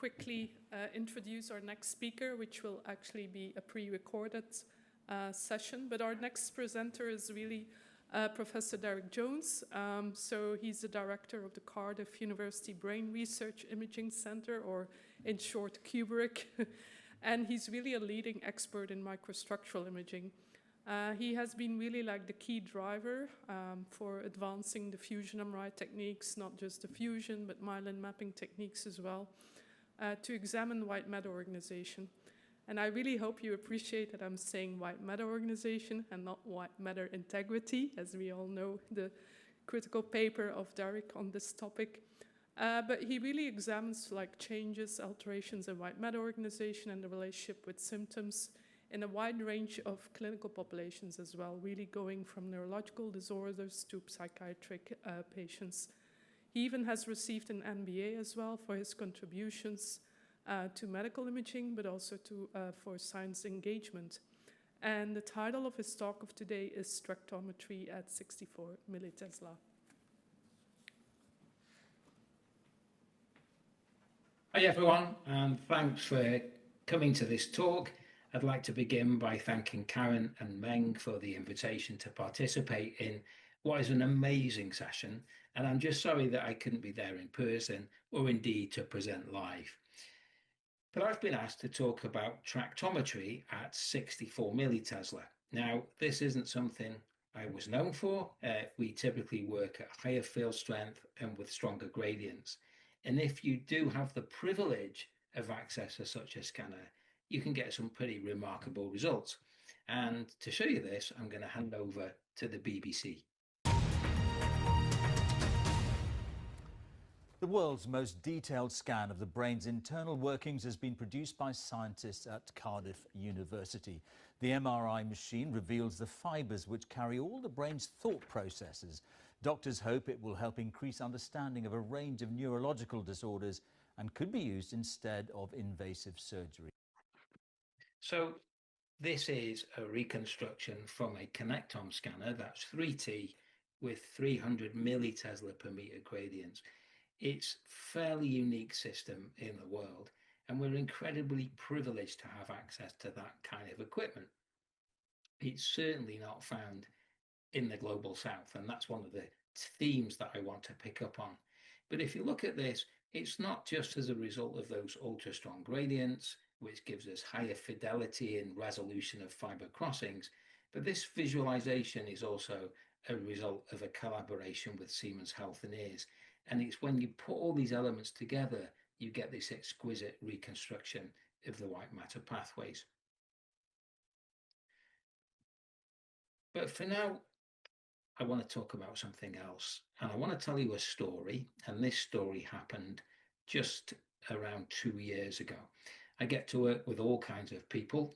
quickly introduce our next speaker, which will actually be a pre-recorded session. But our next presenter is really Professor Derek Jones. So he's the director of the Cardiff University Brain Research Imaging Centre, or in short, CUBRIC. And he's really a leading expert in microstructural imaging. He has been really like the key driver for advancing the fusion MRI techniques, not just the fusion, but myelin mapping techniques as well, to examine white matter organization. And I really hope you appreciate that I'm saying white matter organization and not white matter integrity, as we all know the critical paper of Derek on this topic. But he really examines like changes, alterations in white matter organization and the relationship with symptoms in a wide range of clinical populations as well, really going from neurological disorders to psychiatric patients. He even has received an MBA as well for his contributions to medical imaging, but also for science engagement. And the title of his talk of today is Structometry at 64 millitesla. Hi everyone, and thanks for coming to this talk. I'd like to begin by thanking Karen and Meng for the invitation to participate in what is an amazing session, and I'm just sorry that I couldn't be there in person or indeed to present live. But I've been asked to talk about tractometry at 64 millitesla. Now, this isn't something I was known for. We typically work at higher field strength and with stronger gradients. And if you do have the privilege of access to such a scanner, you can get some pretty remarkable results. And to show you this, I'm going to hand over to the BBC. The world's most detailed scan of the brain's internal workings has been produced by scientists at Cardiff University. The MRI machine reveals the fibres which carry all the brain's thought processes. Doctors hope it will help increase understanding of a range of neurological disorders and could be used instead of invasive surgery. So this is a reconstruction from a connectome scanner, that's 3T with 300 millitesla per meter gradients. It's a fairly unique system in the world, and we're incredibly privileged to have access to that kind of equipment. It's certainly not found in the global south, and that's one of the themes that I want to pick up on. But if you look at this, it's not just as a result of those ultra strong gradients, which gives us higher fidelity and resolution of fiber crossings, but this visualization is also a result of a collaboration with Siemens Healthineers. And it's when you put all these elements together, you get this exquisite reconstruction of the white matter pathways. But for now, I want to talk about something else. And I want to tell you a story. And this story happened just around 2 years ago. I get to work with all kinds of people.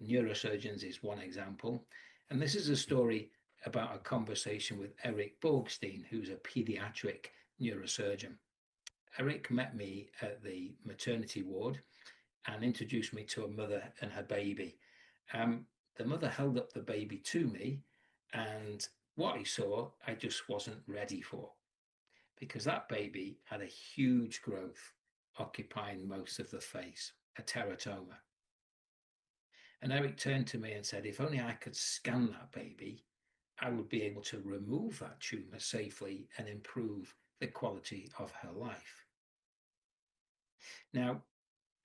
Neurosurgeons is one example. And this is a story about a conversation with Eric Borgstein, who's a pediatric neurosurgeon. Eric met me at the maternity ward and introduced me to a mother and her baby. The mother held up the baby to me, and what I saw, I just wasn't ready for, because that baby had a huge growth occupying most of the face, a teratoma. And Eric turned to me and said, if only I could scan that baby, I would be able to remove that tumor safely and improve the quality of her life. Now,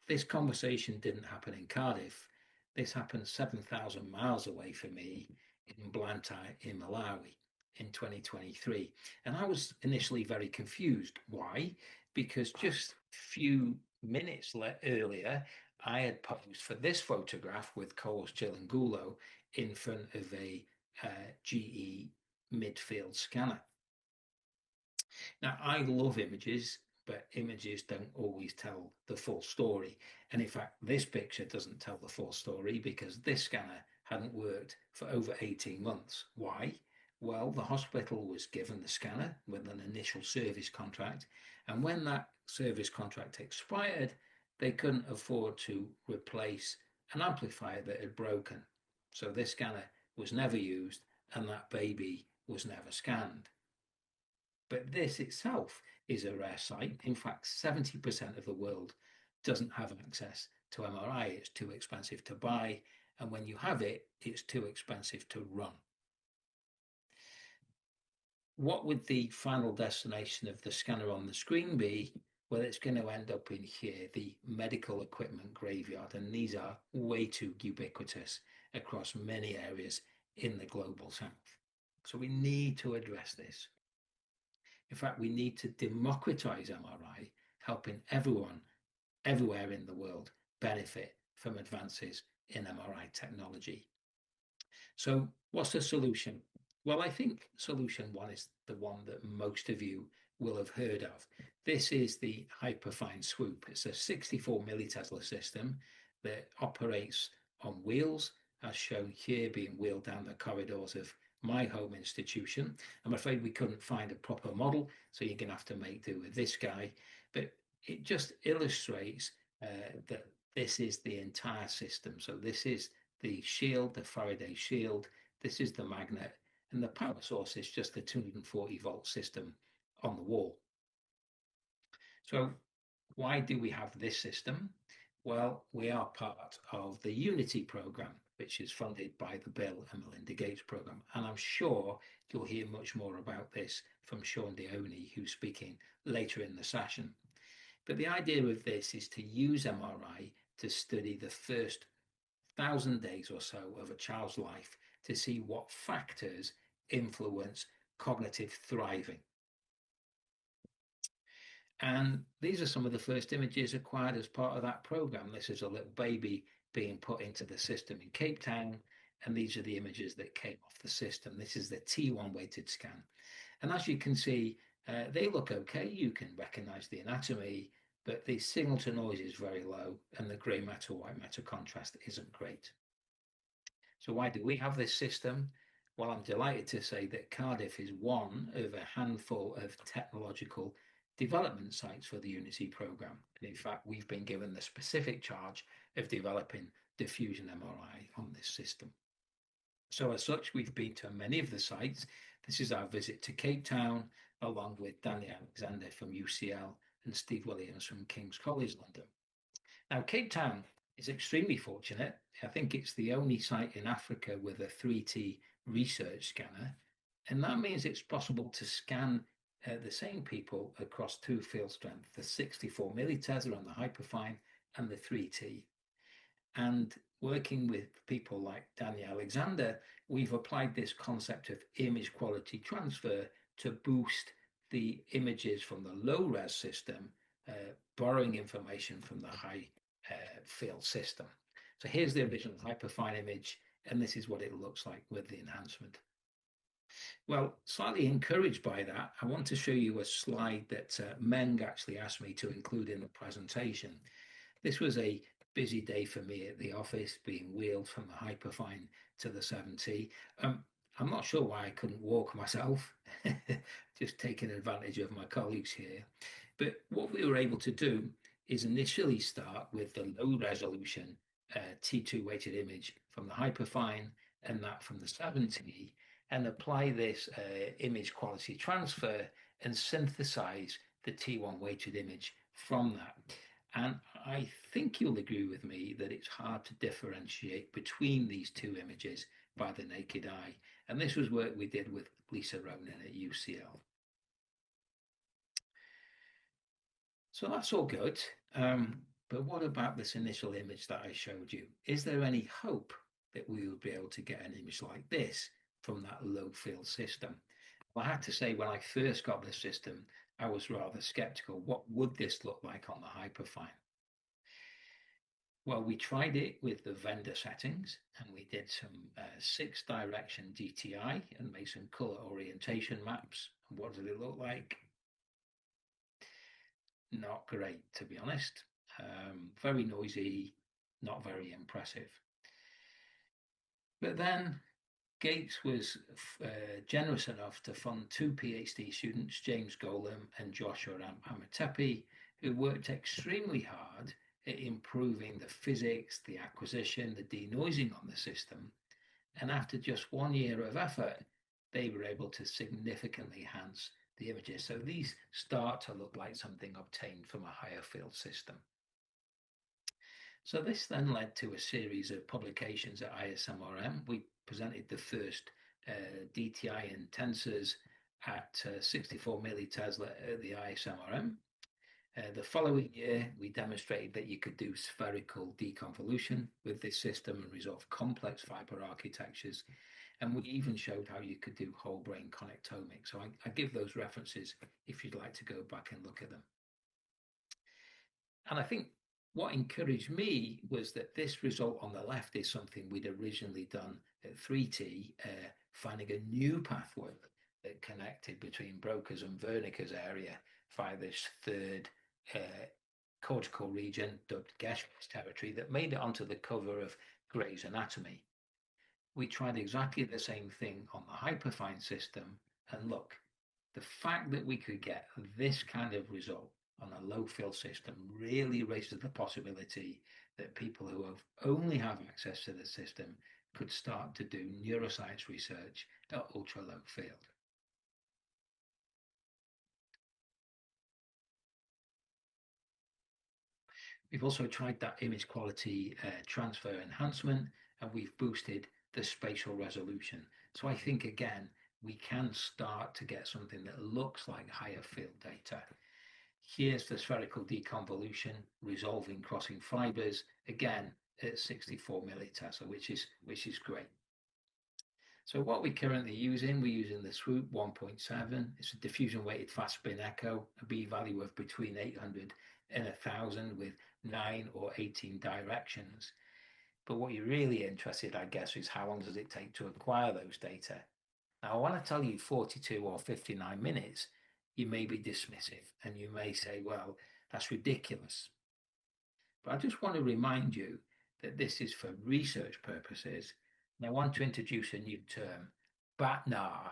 this conversation didn't happen in Cardiff. This happened 7,000 miles away from me in Blantyre in Malawi in 2023. And I was initially very confused. Why? Because just a few minutes earlier, I had posed for this photograph with Coles Chilangulo in front of a GE midfield scanner. Now, I love images, but images don't always tell the full story. And in fact, this picture doesn't tell the full story because this scanner hadn't worked for over 18 months. Why? Well, the hospital was given the scanner with an initial service contract. And when that service contract expired, they couldn't afford to replace an amplifier that had broken. So this scanner was never used and that baby was never scanned. But this itself is a rare sight. In fact, 70% of the world doesn't have access to MRI. It's too expensive to buy. And when you have it, it's too expensive to run. What would the final destination of the scanner on the screen be? Well, it's going to end up in here, the medical equipment graveyard. And these are way too ubiquitous across many areas in the global south. So we need to address this. In fact, we need to democratize MRI, helping everyone, everywhere in the world, benefit from advances in MRI technology. So what's the solution? Well, I think solution one is the one that most of you will have heard of. This is the hyperfine swoop. It's a 64 millitesla system that operates on wheels, as shown here, being wheeled down the corridors of my home institution. I'm afraid we couldn't find a proper model, so you're going to have to make do with this guy. But it just illustrates that this is the entire system. So this is the shield, the Faraday shield. This is the magnet, and the power source is just the 240-volt system on the wall. So why do we have this system? Well, we are part of the Unity program, which is funded by the Bill and Melinda Gates program. And I'm sure you'll hear much more about this from Sean Deone, who's speaking later in the session. But the idea of this is to use MRI to study the first 1,000 days or so of a child's life to see what factors influence cognitive thriving. And these are some of the first images acquired as part of that program. This is a little baby being put into the system in Cape Town, and these are the images that came off the system. This is the T1 weighted scan. And as you can see, they look okay. You can recognize the anatomy, but the signal to noise is very low, and the gray matter, white matter contrast isn't great. So why do we have this system? Well, I'm delighted to say that Cardiff is one of a handful of technological development sites for the Unity program. And in fact, we've been given the specific charge of developing diffusion MRI on this system. So as such, we've been to many of the sites. This is our visit to Cape Town, along with Daniel Alexander from UCL and Steve Williams from King's College London. Now, Cape Town is extremely fortunate. I think it's the only site in Africa with a 3T research scanner. And that means it's possible to scan the same people across two field strengths, the 64 millitesla on the hyperfine and the 3T. And working with people like Daniel Alexander, we've applied this concept of image quality transfer to boost the images from the low res system, borrowing information from the high field system. So here's the original hyperfine image, and this is what it looks like with the enhancement. Well, slightly encouraged by that, I want to show you a slide that Meng actually asked me to include in the presentation. This was a busy day for me at the office, being wheeled from the hyperfine to the 7T. I'm not sure why I couldn't walk myself, just taking advantage of my colleagues here. But what we were able to do is initially start with the low resolution T2 weighted image from the hyperfine and that from the 7T, and apply this image quality transfer and synthesize the T1 weighted image from that. And I think you'll agree with me that it's hard to differentiate between these two images by the naked eye. And this was work we did with Lisa Ronan at UCL. So that's all good. But what about this initial image that I showed you? Is there any hope that we would be able to get an image like this from that low field system? Well, I have to say, when I first got this system, I was rather skeptical. What would this look like on the hyperfine? Well, we tried it with the vendor settings, and we did some 6-direction DTI and made some color orientation maps. And what did it look like? Not great, to be honest. Very noisy, not very impressive. But then Gates was generous enough to fund 2 PhD students, James Golem and Joshua Amatepe, who worked extremely hard at improving the physics, the acquisition, the denoising on the system. And after just 1 year of effort, they were able to significantly enhance the images. So these start to look like something obtained from a higher field system. So this then led to a series of publications at ISMRM. We presented the first DTI and tensors at 64 millitesla at the ISMRM. The following year, we demonstrated that you could do spherical deconvolution with this system and resolve complex fiber architectures. And we even showed how you could do whole brain connectomics. So I give those references if you'd like to go back and look at them. And I think what encouraged me was that this result on the left is something we'd originally done at 3T, finding a new pathway that connected between Broca's and Wernicke's area via this third cortical region dubbed Geschwitz territory that made it onto the cover of Gray's Anatomy. We tried exactly the same thing on the hyperfine system, and look, the fact that we could get this kind of result on a low fill system really raises the possibility that people who only have access to the system could start to do neuroscience research at ultra low field. We've also tried that image quality transfer enhancement, and we've boosted the spatial resolution. So I think, again, we can start to get something that looks like higher field data. Here's the spherical deconvolution resolving crossing fibers, again, at 64 millitesla, which is great. So what we're currently using, we're using the Swoop 1.7. It's a diffusion weighted fast spin echo, a B value of between 800 and 1000 with 9 or 18 directions. But what you're really interested, I guess, is how long does it take to acquire those data? Now, I want to tell you 42 or 59 minutes, you may be dismissive and you may say, well, that's ridiculous. But I just want to remind you that this is for research purposes. And I want to introduce a new term, BATNA.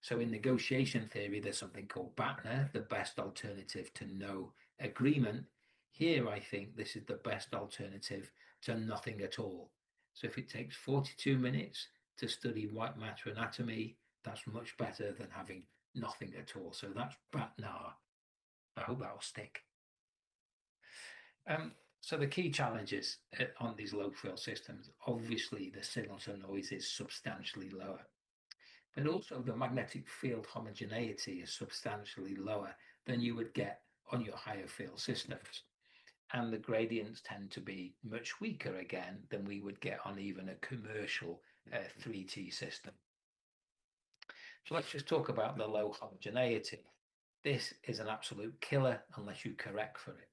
So in negotiation theory, there's something called BATNA, the best alternative to no agreement. Here, I think this is the best alternative to nothing at all. So if it takes 42 minutes to study white matter anatomy, that's much better than having nothing at all. So that's BATNA. I hope that will stick. So the key challenges on these low fill systems, obviously the signal to noise is substantially lower, but also the magnetic field homogeneity is substantially lower than you would get on your higher field systems. And the gradients tend to be much weaker again than we would get on even a commercial 3T system. So let's just talk about the low homogeneity. This is an absolute killer unless you correct for it.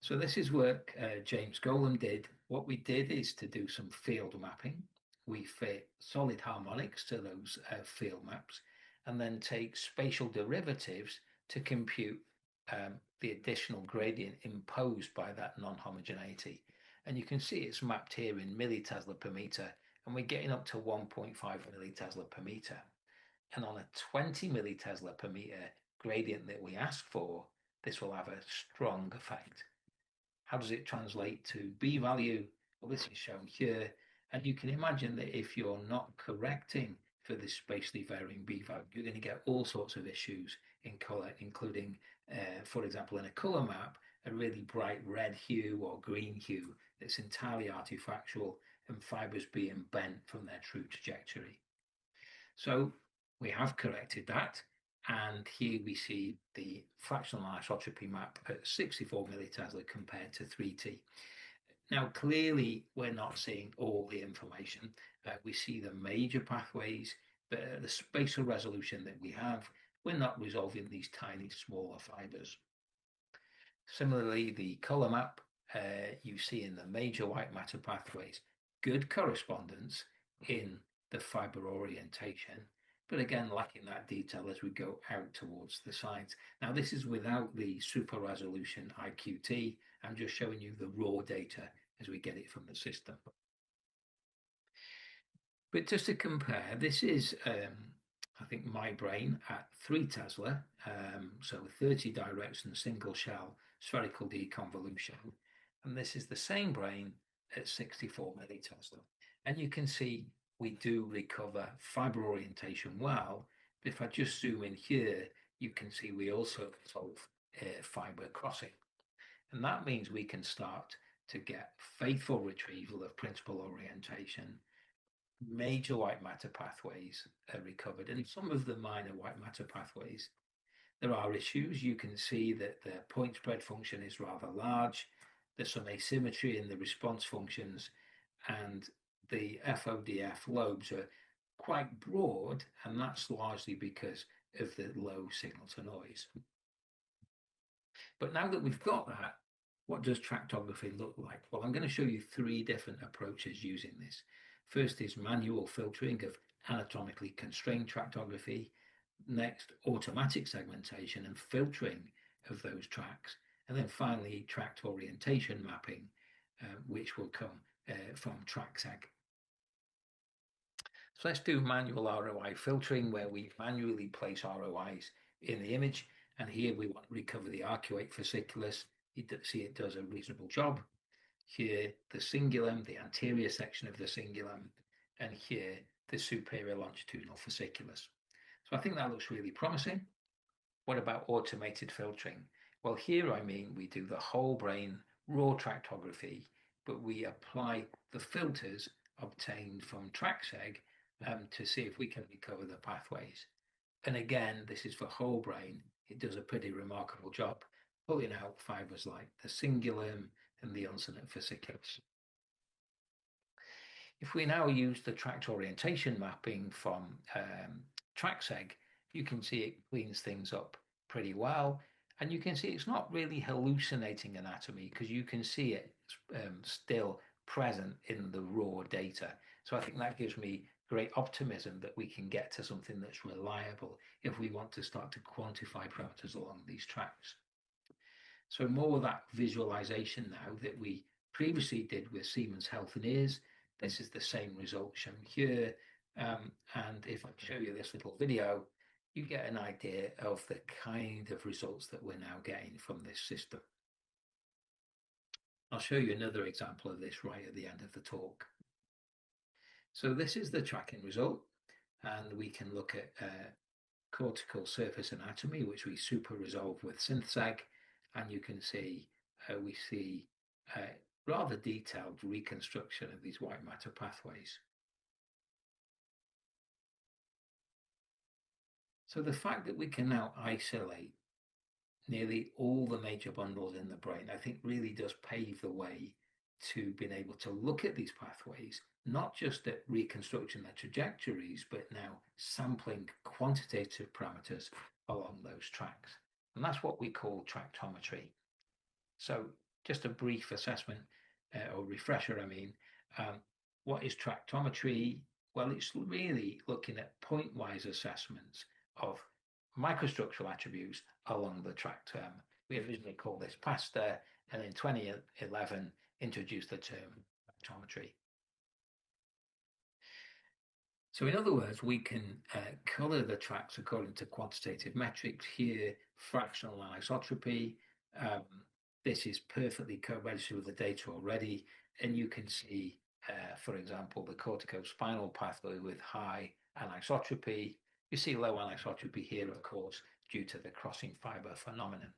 So this is work James Golem did. What we did is to do some field mapping. We fit solid harmonics to those field maps and then take spatial derivatives to compute the additional gradient imposed by that non-homogeneity. And you can see it's mapped here in millitesla per meter, and we're getting up to 1.5 millitesla per meter. And on a 20 millitesla per meter gradient that we ask for, this will have a strong effect. How does it translate to B value? Well, this is shown here. And you can imagine that if you're not correcting for this spatially varying B value, you're going to get all sorts of issues in color, including, for example, in a color map, a really bright red hue or green hue that's entirely artifactual and fibers being bent from their true trajectory. So we have corrected that. And here we see the fractional anisotropy map at 64 millitesla compared to 3T. Now, clearly, we're not seeing all the information. We see the major pathways, but the spatial resolution that we have, we're not resolving these tiny, smaller fibers. Similarly, the color map, you see in the major white matter pathways, good correspondence in the fiber orientation, but again, lacking that detail as we go out towards the sides. Now, this is without the super resolution IQT. I'm just showing you the raw data as we get it from the system. But just to compare, this is, I think, my brain at 3 Tesla, so 30 direction single shell spherical deconvolution. And this is the same brain at 64 millitesla. And you can see we do recover fiber orientation well. But if I just zoom in here, you can see we also solve fiber crossing. And that means we can start to get faithful retrieval of principal orientation. Major white matter pathways are recovered, and some of the minor white matter pathways, there are issues. You can see that the point spread function is rather large. There's some asymmetry in the response functions, and the FODF lobes are quite broad, and that's largely because of the low signal to noise. But now that we've got that, what does tractography look like? Well, I'm going to show you 3 different approaches using this. First is manual filtering of anatomically constrained tractography. Next, automatic segmentation and filtering of those tracks. And then finally, tract orientation mapping, which will come from TrackSeg. So let's do manual ROI filtering, where we manually place ROIs in the image. And here we want to recover the arcuate fasciculus. You see it does a reasonable job. Here, the cingulum, the anterior section of the cingulum, and here, the superior longitudinal fasciculus. So I think that looks really promising. What about automated filtering? Well, here I mean we do the whole brain raw tractography, but we apply the filters obtained from TrackSeg to see if we can recover the pathways. And again, this is for whole brain. It does a pretty remarkable job, pulling out fibers like the cingulum and the uncinate fasciculus. If we now use the tract orientation mapping from TrackSeg, you can see it cleans things up pretty well. And you can see it's not really hallucinating anatomy, because you can see it still present in the raw data. So I think that gives me great optimism that we can get to something that's reliable if we want to start to quantify parameters along these tracks. So more of that visualization now that we previously did with Siemens Health and Ears. This is the same result shown here. And if I show you this little video, you get an idea of the kind of results that we're now getting from this system. I'll show you another example of this right at the end of the talk. So this is the tracking result, and we can look at cortical surface anatomy, which we super resolve with SynthSeg, and you can see we see rather detailed reconstruction of these white matter pathways. So the fact that we can now isolate nearly all the major bundles in the brain, I think really does pave the way to being able to look at these pathways, not just at reconstructing their trajectories, but now sampling quantitative parameters along those tracks. And that's what we call tractometry. So just a brief assessment or refresher, what is tractometry? Well, it's really looking at point-wise assessments of microstructural attributes along the tract. We originally called this PASTA, and in 2011 introduced the term tractometry. So in other words, we can color the tracks according to quantitative metrics. Here, fractional anisotropy. This is perfectly co-registered with the data already, and you can see, for example, the corticospinal pathway with high anisotropy. You see low anisotropy here, of course, due to the crossing fiber phenomenon.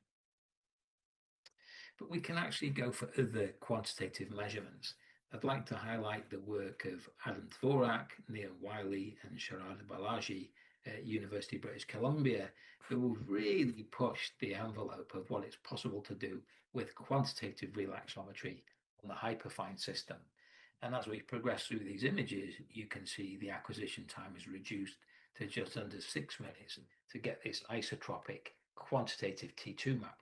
But we can actually go for other quantitative measurements. I'd like to highlight the work of Adam Dvorak, Neil Wiley, and Sharada Balaji at University of British Columbia, who have really pushed the envelope of what it's possible to do with quantitative relaxometry on the hyperfine system. And as we progress through these images, you can see the acquisition time is reduced to just under 6 minutes to get this isotropic quantitative T2 map.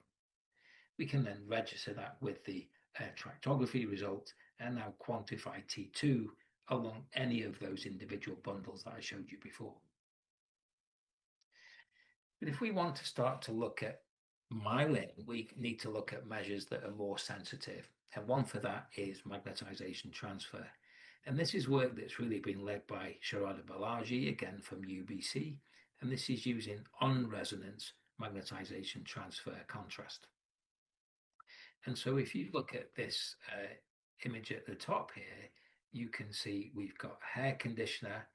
We can then register that with the tractography result and now quantify T2 along any of those individual bundles that I showed you before. But if we want to start to look at myelin, we need to look at measures that are more sensitive. And one for that is magnetization transfer. And this is work that's really been led by Sharada Balaji, again from UBC. And this is using on-resonance magnetization transfer contrast. And so if you look at this image at the top here, you can see we've got hair conditioner,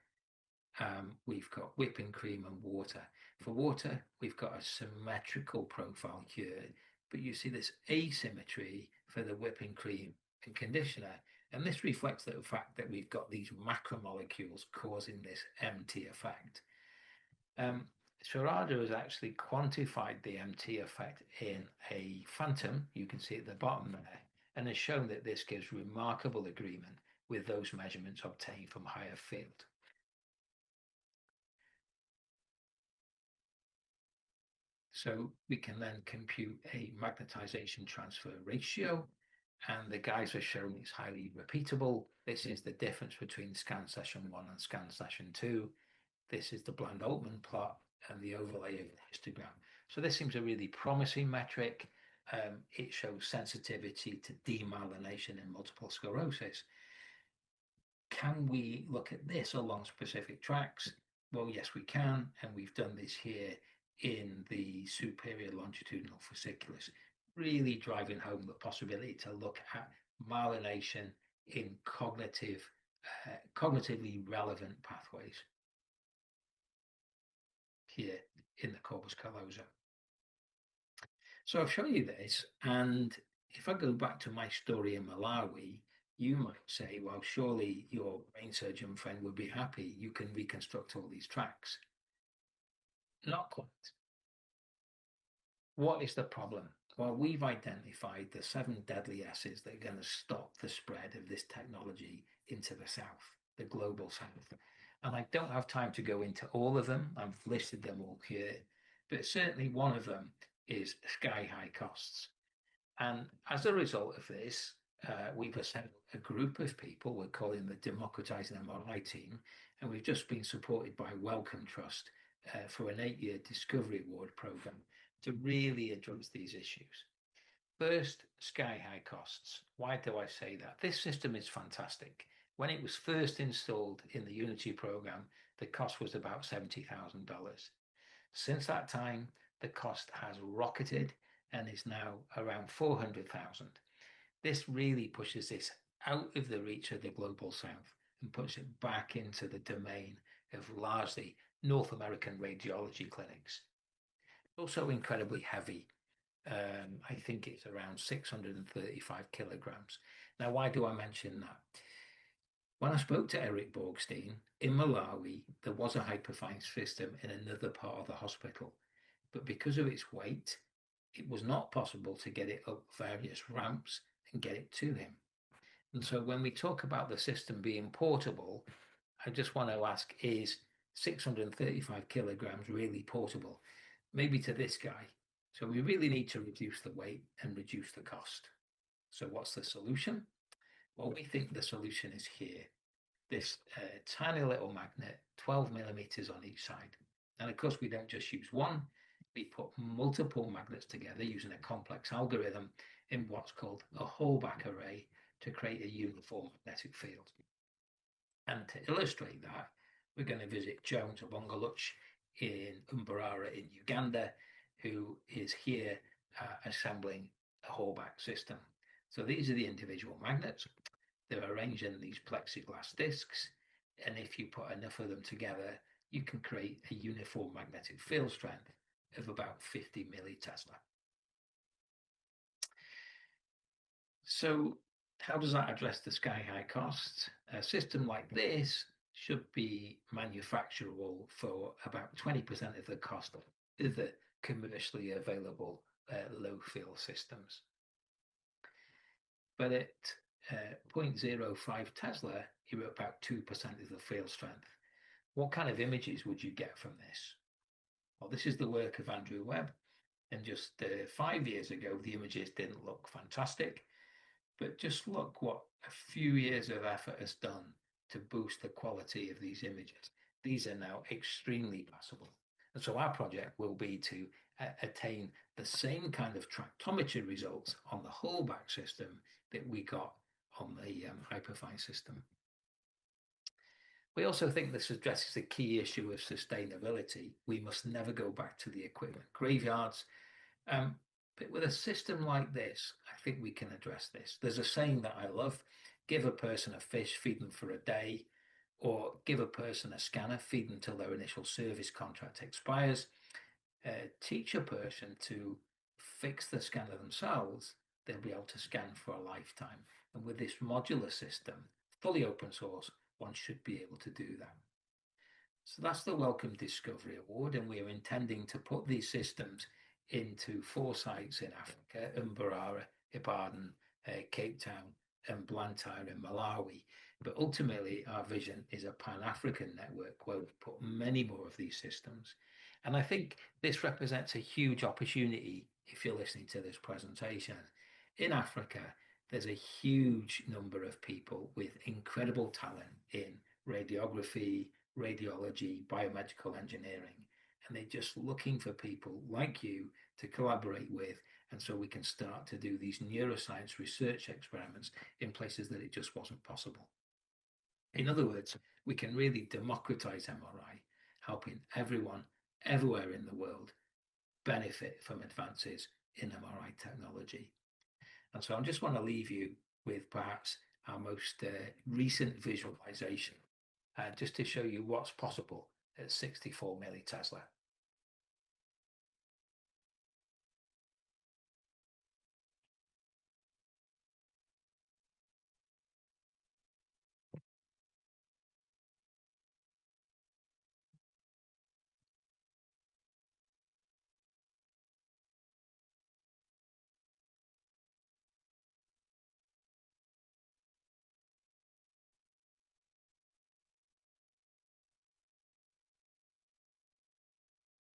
we've got whipping cream and water. For water, we've got a symmetrical profile here, but you see this asymmetry for the whipping cream and conditioner. And this reflects the fact that we've got these macromolecules causing this MT effect. Sherrard has actually quantified the MT effect in a phantom, you can see at the bottom there, and has shown that this gives remarkable agreement with those measurements obtained from higher field. So we can then compute a magnetization transfer ratio, and the guys have shown it's highly repeatable. This is the difference between scan session 1 and scan session 2. This is the Bland-Altman plot and the overlay of the histogram. So this seems a really promising metric. It shows sensitivity to demyelination in multiple sclerosis. Can we look at this along specific tracks? Well, yes, we can, and we've done this here in the superior longitudinal fasciculus, really driving home the possibility to look at myelination in cognitively relevant pathways here in the corpus callosum. So I've shown you this, and if I go back to my story in Malawi, you might say, well, surely your brain surgeon friend would be happy. You can reconstruct all these tracks. Not quite. What is the problem? Well, we've identified the 7 deadly acids that are going to stop the spread of this technology into the south, the global south. And I don't have time to go into all of them. I've listed them all here, but certainly one of them is sky-high costs. And as a result of this, we've assembled a group of people, we're calling the Democratising MRI team, and we've just been supported by Wellcome Trust for an 8-year Discovery Award programme to really address these issues. First, sky-high costs. Why do I say that? This system is fantastic. When it was first installed in the Unity program, the cost was about $70,000. Since that time, the cost has rocketed and is now around 400,000. This really pushes this out of the reach of the global south and puts it back into the domain of largely North American radiology clinics. Also incredibly heavy. I think it's around 635 kilograms. Now, why do I mention that? When I spoke to Eric Borgstein in Malawi, there was a hyperfine system in another part of the hospital, but because of its weight, it was not possible to get it up various ramps and get it to him. And so when we talk about the system being portable, I just want to ask, is 635 kilograms really portable? Maybe to this guy. So we really need to reduce the weight and reduce the cost. So what's the solution? Well, we think the solution is here. This tiny little magnet, 12 millimeters on each side. And of course, we don't just use one. We put multiple magnets together using a complex algorithm in what's called a Hallback array to create a uniform magnetic field. And to illustrate that, we're going to visit Jones Obongoluch in Mbarara in Uganda, who is here assembling a Hallback system. So these are the individual magnets. They're arranged in these plexiglass discs, and if you put enough of them together, you can create a uniform magnetic field strength of about 50 millitesla. So how does that address the sky-high costs? A system like this should be manufacturable for about 20% of the cost of the commercially available low-field systems. But at 0.05 Tesla, you're at about 2% of the field strength. What kind of images would you get from this? Well, this is the work of Andrew Webb, and just 5 years ago, the images didn't look fantastic, but just look what a few years of effort has done to boost the quality of these images. These are now extremely passable. And so our project will be to attain the same kind of tractometry results on the Hallback system that we got on the hyperfine system. We also think this addresses a key issue of sustainability. We must never go back to the equipment graveyards. But with a system like this, I think we can address this. There's a saying that I love: give a person a fish, feed them for a day, or give a person a scanner, feed them till their initial service contract expires. Teach a person to fix the scanner themselves, they'll be able to scan for a lifetime. And with this modular system, fully open source, one should be able to do that. So that's the Wellcome Discovery Award, and we are intending to put these systems into 4 sites in Africa: Mbarara, Ibadan, Cape Town, and Blantyre in Malawi. But ultimately, our vision is a Pan-African network where we put many more of these systems. And I think this represents a huge opportunity if you're listening to this presentation. In Africa, there's a huge number of people with incredible talent in radiography, radiology, biomedical engineering, and they're just looking for people like you to collaborate with, and so we can start to do these neuroscience research experiments in places that it just wasn't possible. In other words, we can really democratize MRI, helping everyone everywhere in the world benefit from advances in MRI technology. And so I just want to leave you with perhaps our most recent visualization, just to show you what's possible at 64 millitesla.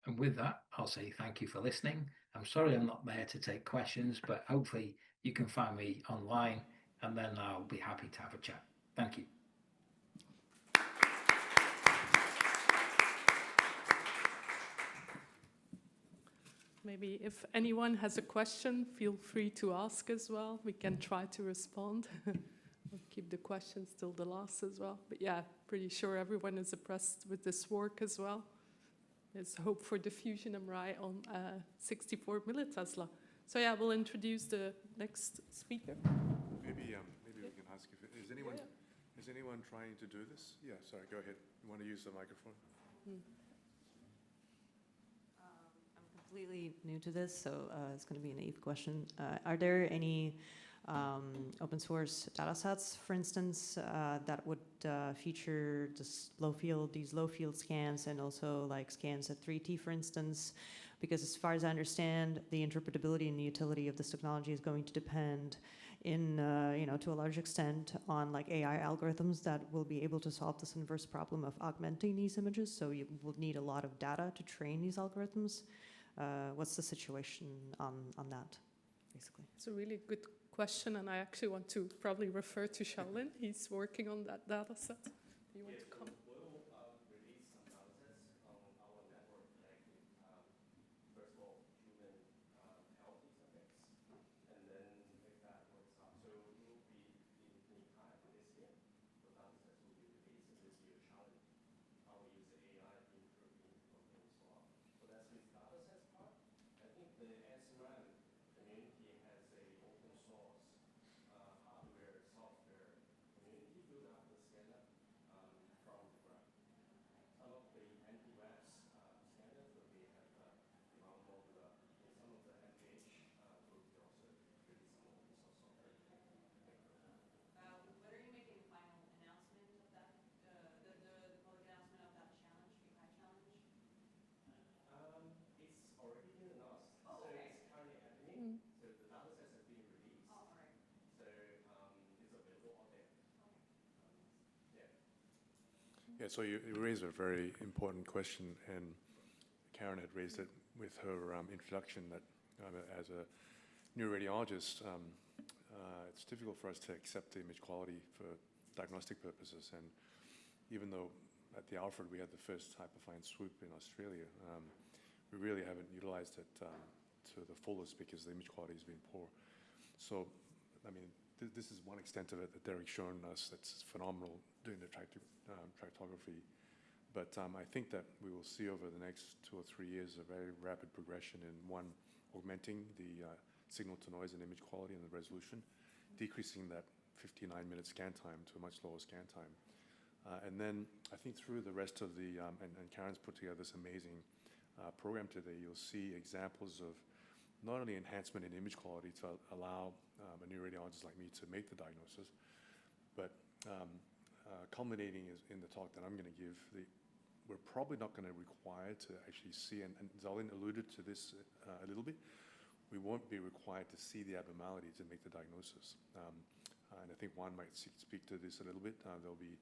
And with that, I'll say thank you for listening. I'm sorry I'm not there to take questions, but hopefully you can find me online, and then I'll be happy to have a chat. Thank you. Maybe if anyone has a question, feel free to ask as well. We can try to respond. We'll keep the questions till the last as well. But yeah, pretty sure everyone is impressed with this work as well. There's hope for diffusion MRI on 64 millitesla. So yeah, we'll introduce the next speaker. Maybe we can ask if is anyone trying to do this? Yeah, sorry, go ahead. You want to use the microphone? I'm completely new to this, so it's going to be a naive question. Are there any open source data sets, for instance, that would feature these low field scans, and also like scans at 3T, for instance? Because as far as I understand, the interpretability and the utility of this technology is going to depend to a large extent on like AI algorithms that will be able to solve this inverse problem of augmenting these images. So you will need a lot of data to train these algorithms. What's the situation on that, basically? It's a really good question, and I actually want to probably refer to Shaolin. He's working on that data set. Do you want to come? We'll release some data sets on our network collecting, first of all, human health effects, and then if that works out, so it will be in time this year. The data sets will be released, and this year challenge how we use AI in improving and so on. So that's with data sets part. I think the SRAM community has a open source hardware, software community built up the scanner from the ground. Some of the anti-RAS scanners that we have developed modular, in some of the MPH group, we also release some open source software. When are you making a final announcement of that, the public announcement of that challenge, AI challenge? It's already been announced. Oh, so okay. it's currently happening. So the data sets have been released. Oh, all right. So it's available out there. Okay. Yeah, so you raised a very important question, and Karen had raised it with her introduction that as a neuroradiologist, it's difficult for us to accept the image quality for diagnostic purposes. And even though at the Alfred we had the first hyperfine swoop in Australia, we really haven't utilized it to the fullest because the image quality has been poor. So, I mean, this is one extent of it that Derek's shown us that's phenomenal doing the tractography. But I think that we will see over the next 2 or 3 years a very rapid progression in one, augmenting the signal to noise and image quality and the resolution, decreasing that 59-minute scan time to a much lower scan time. And then I think through the rest of and Karen's put together this amazing program today, you'll see examples of not only enhancement in image quality to allow a neuroradiologist like me to make the diagnosis, but culminating is in the talk that I'm going to give. We're probably not going to require to actually see, and Zalin alluded to this a little bit, we won't be required to see the abnormality to make the diagnosis. And I think Juan might speak to this a little bit. There'll be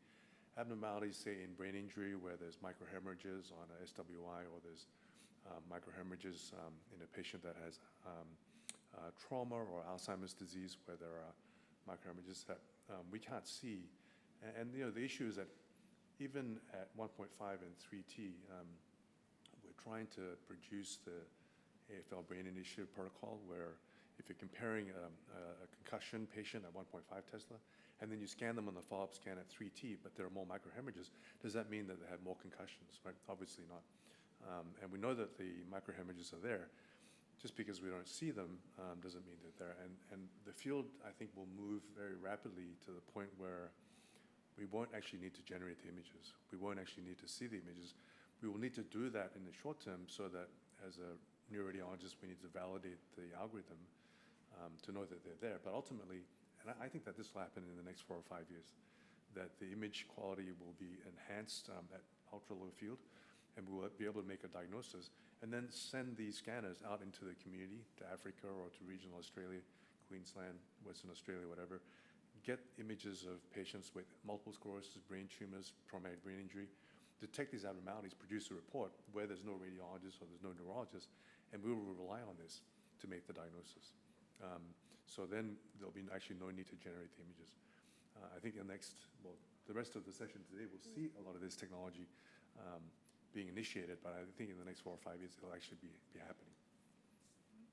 abnormalities, say, in brain injury where there's microhemorrhages on a SWI, or there's microhemorrhages in a patient that has trauma or Alzheimer's disease where there are microhemorrhages that we can't see. And you know, the issue is that even at 1.5 and 3T, we're trying to produce the AFL Brain Initiative protocol where if you're comparing a concussion patient at 1.5 Tesla, and then you scan them on the follow-up scan at 3T, but there are more microhemorrhages, does that mean that they have more concussions, right? Obviously not. And we know that the microhemorrhages are there. Just because we don't see them doesn't mean they're there. And the field, I think, will move very rapidly to the point where we won't actually need to generate the images. We won't actually need to see the images. We will need to do that in the short term so that as a neuroradiologist, we need to validate the algorithm to know that they're there. But ultimately, and I think that this will happen in the next 4 or 5 years, that the image quality will be enhanced at ultra-low field, and we will be able to make a diagnosis and then send these scanners out into the community, to Africa or to regional Australia, Queensland, Western Australia, whatever, get images of patients with multiple sclerosis, brain tumors, traumatic brain injury, detect these abnormalities, produce a report where there's no radiologist or there's no neurologist, and we will rely on this to make the diagnosis. So then there'll be actually no need to generate the images. I think the rest of the session today, we'll see a lot of this technology being initiated, but I think in the next 4 or 5 years, it'll actually be happening.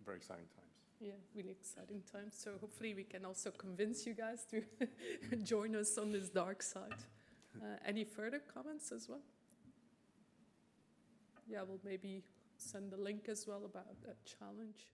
Very exciting times. Yeah, really exciting times. So hopefully we can also convince you guys to join us on this dark side. Any further comments as well? Yeah, we'll maybe send a link as well about that challenge.